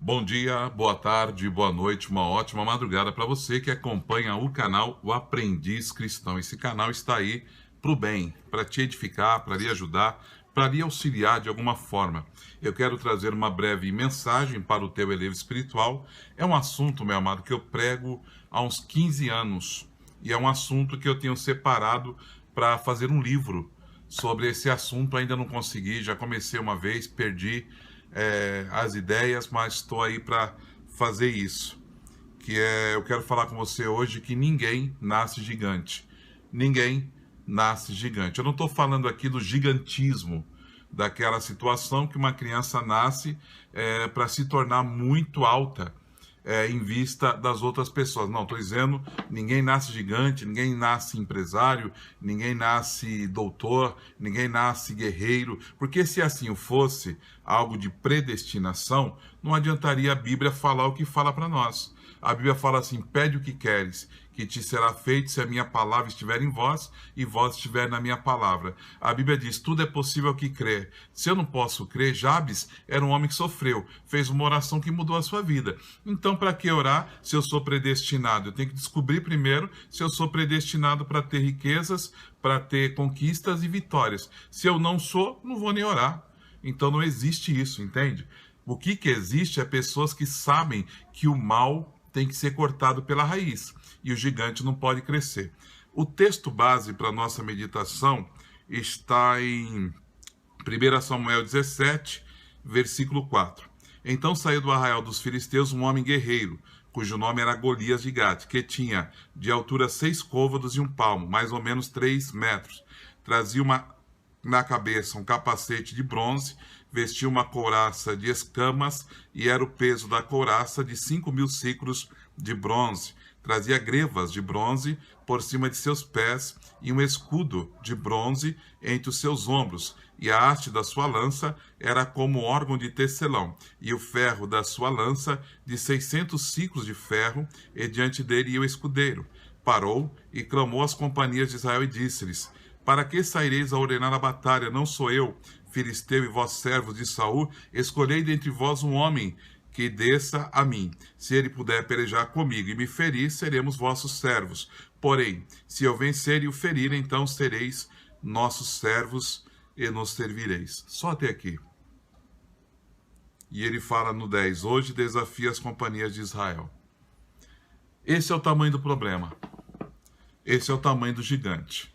Bom dia, boa tarde, boa noite, uma ótima madrugada para você que acompanha o canal O Aprendiz Cristão. Esse canal está aí para o bem, para te edificar, para lhe ajudar, para lhe auxiliar de alguma forma. Eu quero trazer uma breve mensagem para o teu elevo espiritual. É um assunto, meu amado, que eu prego há uns 15 anos e é um assunto que eu tenho separado para fazer um livro sobre esse assunto. Ainda não consegui, já comecei uma vez, perdi as ideias, mas estou aí para fazer isso. Eu quero falar com você hoje que ninguém nasce gigante. Ninguém nasce gigante. Eu não estou falando aqui do gigantismo, daquela situação que uma criança nasce para se tornar muito alta em vista das outras pessoas. Não, estou dizendo, ninguém nasce gigante, ninguém nasce empresário, ninguém nasce doutor, ninguém nasce guerreiro, porque se assim fosse algo de predestinação, não adiantaria a Bíblia falar o que fala para nós. A Bíblia fala assim: pede o que queres, que te será feito se a minha palavra estiver em vós e vós estiver na minha palavra. A Bíblia diz: tudo é possível ao que crer. Se eu não posso crer, Jabes era um homem que sofreu, fez uma oração que mudou a sua vida. Então, para que orar se eu sou predestinado? Eu tenho que descobrir primeiro se eu sou predestinado para ter riquezas, para ter conquistas e vitórias. Se eu não sou, não vou nem orar. Então não existe isso, entende? O que existe é pessoas que sabem que o mal tem que ser cortado pela raiz e o gigante não pode crescer. O texto base para a nossa meditação está em 1 Samuel 17, versículo 4. Então saiu do arraial dos filisteus um homem guerreiro, cujo nome era Golias de Gate, que tinha de altura 6 côvados e 1 palmo, mais ou menos 3 metros. Trazia na cabeça um capacete de bronze, vestia uma couraça de escamas e era o peso da couraça de 5.000 siclos de bronze. Trazia grevas de bronze por cima de seus pés e um escudo de bronze entre os seus ombros. E a haste da sua lança era como órgão de tecelão, e o ferro da sua lança de 600 siclos de ferro, e diante dele ia o escudeiro. Parou e clamou às companhias de Israel e disse-lhes: para que saireis a ordenar a batalha? Não sou eu, filisteu, e vós servos de Saul? Escolhei dentre vós um homem que desça a mim. Se ele puder pelejar comigo e me ferir, seremos vossos servos. Porém, se eu vencer e o ferir, então sereis nossos servos e nos servireis. Só até aqui. E ele fala no 10, hoje desafia as companhias de Israel. Esse é o tamanho do problema. Esse é o tamanho do gigante.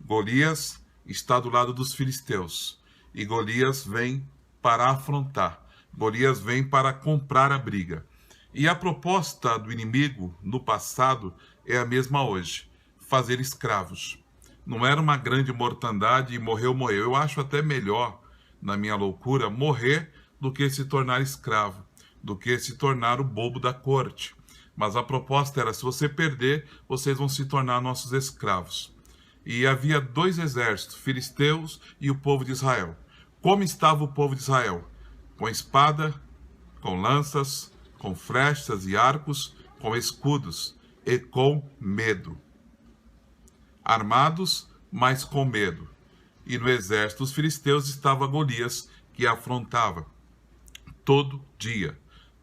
Golias está do lado dos filisteus e Golias vem para afrontar. Golias vem para comprar a briga. E a proposta do inimigo no passado é a mesma hoje: fazer escravos. Não era uma grande mortandade e morreu. Eu acho até melhor, na minha loucura, morrer do que se tornar escravo, do que se tornar o bobo da corte. Mas a proposta era: se você perder, vocês vão se tornar nossos escravos. E havia 2 exércitos, filisteus e o povo de Israel. Como estava o povo de Israel? Com espada, com lanças, com flechas e arcos, com escudos e com medo. Armados, mas com medo. E no exército dos filisteus estava Golias, que afrontava todo dia,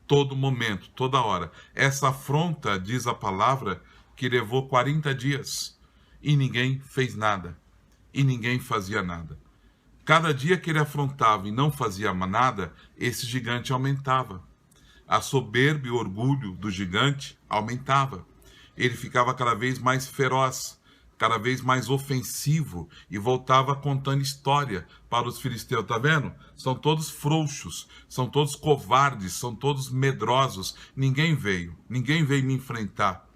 todo momento, toda hora. Essa afronta, diz a palavra, que levou 40 dias. E ninguém fez nada. E ninguém fazia nada. Cada dia que ele afrontava e não fazia nada, esse gigante aumentava. A soberba e o orgulho do gigante aumentava. Ele ficava cada vez mais feroz, cada vez mais ofensivo e voltava contando história para os filisteus. Tá vendo? São todos frouxos, são todos covardes, são todos medrosos. Ninguém veio me enfrentar.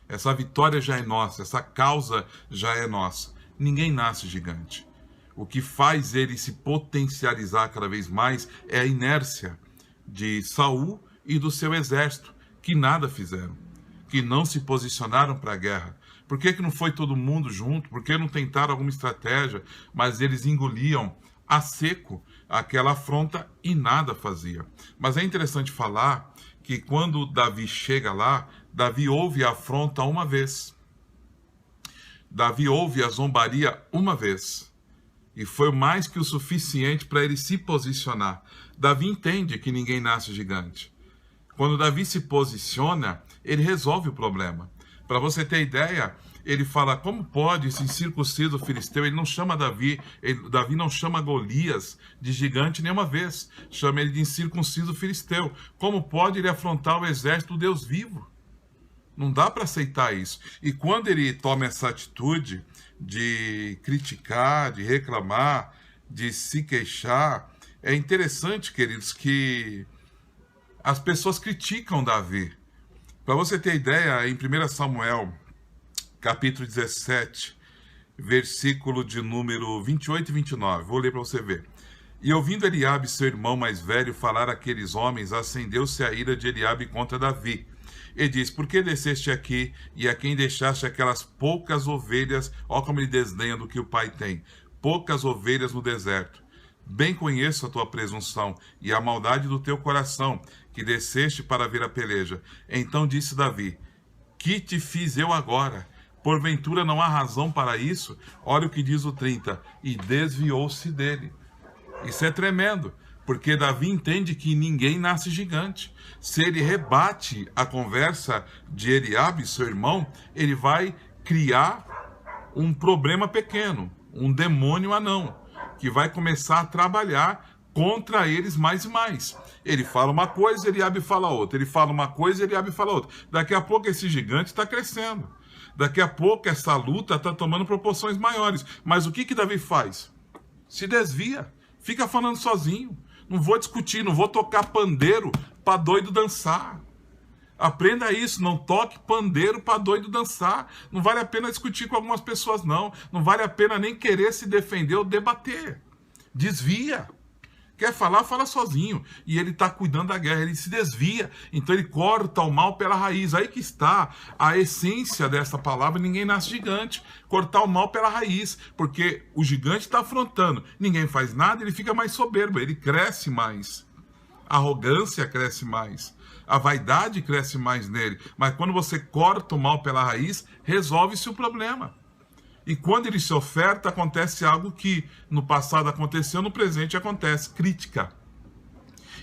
Essa vitória já é nossa, essa causa já é nossa. Ninguém nasce gigante. O que faz ele se potencializar cada vez mais é a inércia de Saul e do seu exército, que nada fizeram, que não se posicionaram para a guerra. Por que não foi todo mundo junto? Por que não tentaram alguma estratégia? Mas eles engoliam a seco aquela afronta e nada fazia. Mas é interessante falar que quando Davi chega lá, Davi ouve a afronta uma vez. Davi ouve a zombaria uma vez. E foi mais que o suficiente para ele se posicionar. Davi entende que ninguém nasce gigante. Quando Davi se posiciona, ele resolve o problema. Para você ter ideia, ele fala, como pode esse incircunciso filisteu? Ele não chama Davi, Davi não chama Golias de gigante nenhuma vez, chama ele de incircunciso filisteu. Como pode ele afrontar o exército do Deus vivo? Não dá para aceitar isso. E quando ele toma essa atitude de criticar, de reclamar, de se queixar, é interessante, queridos, que as pessoas criticam Davi. Para você ter ideia, em 1 Samuel, capítulo 17, versículo de número 28 e 29, vou ler para você ver. E ouvindo Eliabe, seu irmão mais velho, falar àqueles homens, acendeu-se a ira de Eliabe contra Davi. E diz, por que desceste aqui e a quem deixaste aquelas poucas ovelhas, ó como ele desdenha do que o pai tem, poucas ovelhas no deserto. Bem conheço a tua presunção e a maldade do teu coração, que desceste para ver a peleja. Então disse Davi, que te fiz eu agora? Porventura não há razão para isso? Olha o que diz o 30, e desviou-se dele. Isso é tremendo, porque Davi entende que ninguém nasce gigante. Se ele rebate a conversa de Eliabe, seu irmão, ele vai criar um problema pequeno, um demônio anão, que vai começar a trabalhar contra eles mais e mais. Ele fala uma coisa, Eliabe fala outra. Ele fala uma coisa, Eliabe fala outra. Daqui a pouco esse gigante está crescendo. Daqui a pouco essa luta está tomando proporções maiores. Mas o que Davi faz? Se desvia. Fica falando sozinho. Não vou discutir, não vou tocar pandeiro para doido dançar. Aprenda isso, não toque pandeiro para doido dançar. Não vale a pena discutir com algumas pessoas, não. Não vale a pena nem querer se defender ou debater. Desvia. Quer falar, fala sozinho. E ele está cuidando da guerra, ele se desvia. Então ele corta o mal pela raiz. Aí que está a essência dessa palavra, ninguém nasce gigante. Cortar o mal pela raiz. Porque o gigante está afrontando. Ninguém faz nada, ele fica mais soberbo, ele cresce mais. A arrogância cresce mais. A vaidade cresce mais nele. Mas quando você corta o mal pela raiz, resolve-se o problema. E quando ele se oferta, acontece algo que no passado aconteceu, no presente acontece, crítica.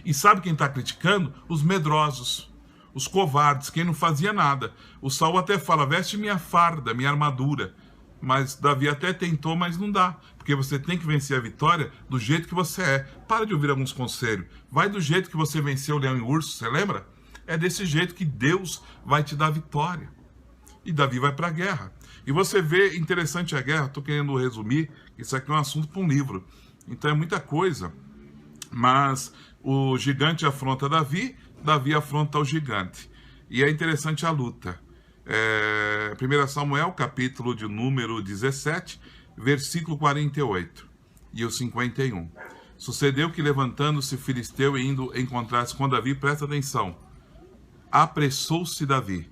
E sabe quem está criticando? Os medrosos, os covardes, quem não fazia nada. O Saul até fala, veste minha farda, minha armadura. Mas Davi até tentou, mas não dá. Porque você tem que vencer a vitória do jeito que você é. Para de ouvir alguns conselhos. Vai do jeito que você venceu o leão e o urso, você lembra? É desse jeito que Deus vai te dar vitória. E Davi vai para a guerra. E você vê, interessante a guerra, estou querendo resumir, isso aqui é um assunto para um livro. Então é muita coisa. Mas o gigante afronta Davi, Davi afronta o gigante. E é interessante a luta. 1 Samuel, capítulo de número 17, versículo 48 e o 51. Sucedeu que, levantando-se Filisteu e indo encontrar-se com Davi, presta atenção, apressou-se Davi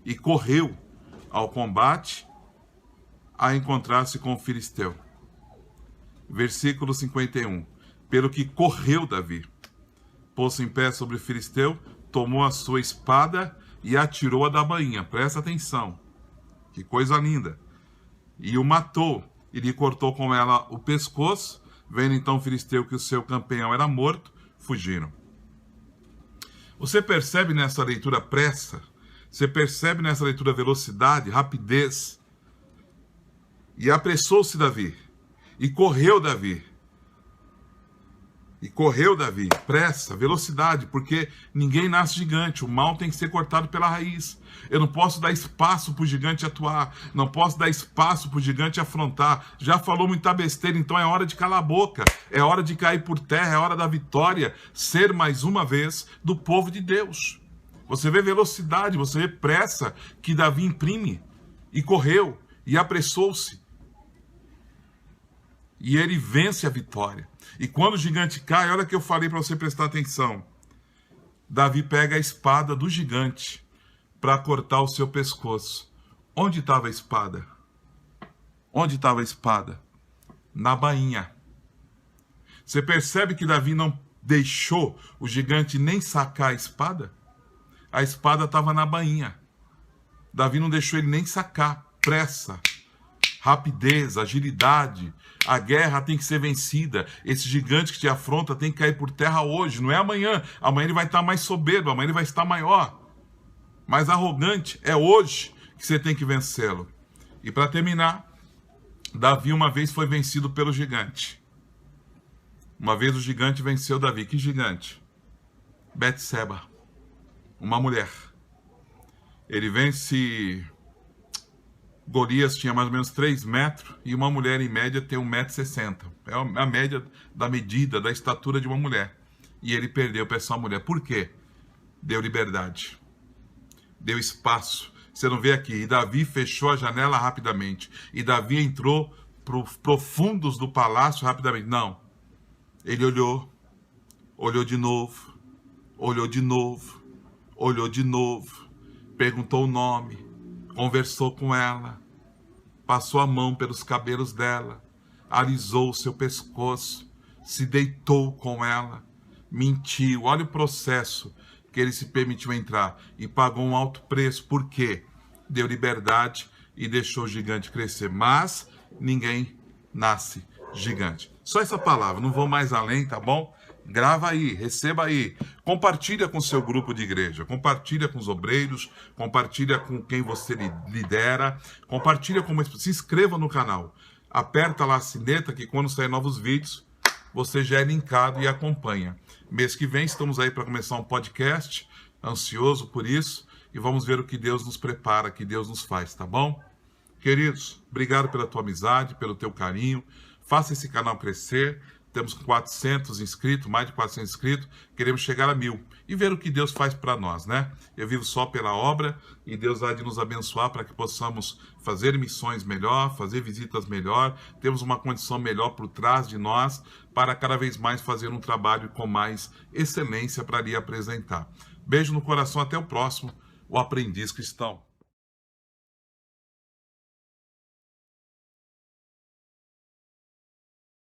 e correu ao combate a encontrar-se com o Filisteu. Versículo 51. Pelo que correu Davi, pôs-se em pé sobre o Filisteu, tomou a sua espada e atirou-a da bainha. Presta atenção. Que coisa linda. E o matou, e lhe cortou com ela o pescoço. Vendo então o Filisteu que o seu campeão era morto, fugiram. Você percebe nessa leitura pressa? Você percebe nessa leitura velocidade, rapidez? E apressou-se Davi. E correu Davi. E correu Davi. Pressa, velocidade, porque ninguém nasce gigante. O mal tem que ser cortado pela raiz. Eu não posso dar espaço para o gigante atuar. Não posso dar espaço para o gigante afrontar. Já falou muita besteira, então é hora de calar a boca. É hora de cair por terra, é hora da vitória ser mais uma vez do povo de Deus. Você vê velocidade, você vê pressa que Davi imprime. E correu, e apressou-se. E ele vence a vitória. E quando o gigante cai, olha que eu falei para você prestar atenção. Davi pega a espada do gigante para cortar o seu pescoço. Onde estava a espada? Onde estava a espada? Na bainha. Você percebe que Davi não deixou o gigante nem sacar a espada? A espada estava na bainha. Davi não deixou ele nem sacar. Pressa. rapidez, agilidade. A guerra tem que ser vencida. Esse gigante que te afronta tem que cair por terra hoje, não é amanhã. Amanhã ele vai estar mais soberbo, amanhã ele vai estar maior, mais arrogante. É hoje que você tem que vencê-lo. E para terminar, Davi uma vez foi vencido pelo gigante. Uma vez o gigante venceu Davi. Que gigante? Betseba, uma mulher. Ele vence Golias, tinha mais ou menos 3 metros, e uma mulher em média tem 1,60 m. É a média da medida, da estatura de uma mulher. E ele perdeu para essa mulher. Por quê? Deu liberdade. Deu espaço. Você não vê aqui. E Davi fechou a janela rapidamente. E Davi entrou para os profundos do palácio rapidamente. Não. Ele olhou. Olhou de novo. Olhou de novo. Olhou de novo. Perguntou o nome. Conversou com ela. Passou a mão pelos cabelos dela. Alisou o seu pescoço. Se deitou com ela. Mentiu. Olha o processo que ele se permitiu entrar e pagou um alto preço. Por quê? Deu liberdade e deixou o gigante crescer. Mas ninguém nasce gigante. Só essa palavra, não vou mais além, tá bom? Grava aí, receba aí. Compartilha com o seu grupo de igreja, compartilha com os obreiros, compartilha com quem você lidera, compartilha com... Se inscreva no canal, aperta lá a sineta que quando sair novos vídeos, você já é linkado e acompanha. Mês que vem estamos aí para começar um podcast, ansioso por isso, e vamos ver o que Deus nos prepara, o que Deus nos faz, tá bom? Queridos, obrigado pela tua amizade, pelo teu carinho, faça esse canal crescer, temos 400 inscritos, mais de 400 inscritos, queremos chegar a 1000 e ver o que Deus faz para nós, né? Eu vivo só pela obra e Deus há de nos abençoar para que possamos fazer missões melhor, fazer visitas melhor, temos uma condição melhor por trás de nós para cada vez mais fazer um trabalho com mais excelência para lhe apresentar. Beijo no coração, até o próximo, o Aprendiz Cristão.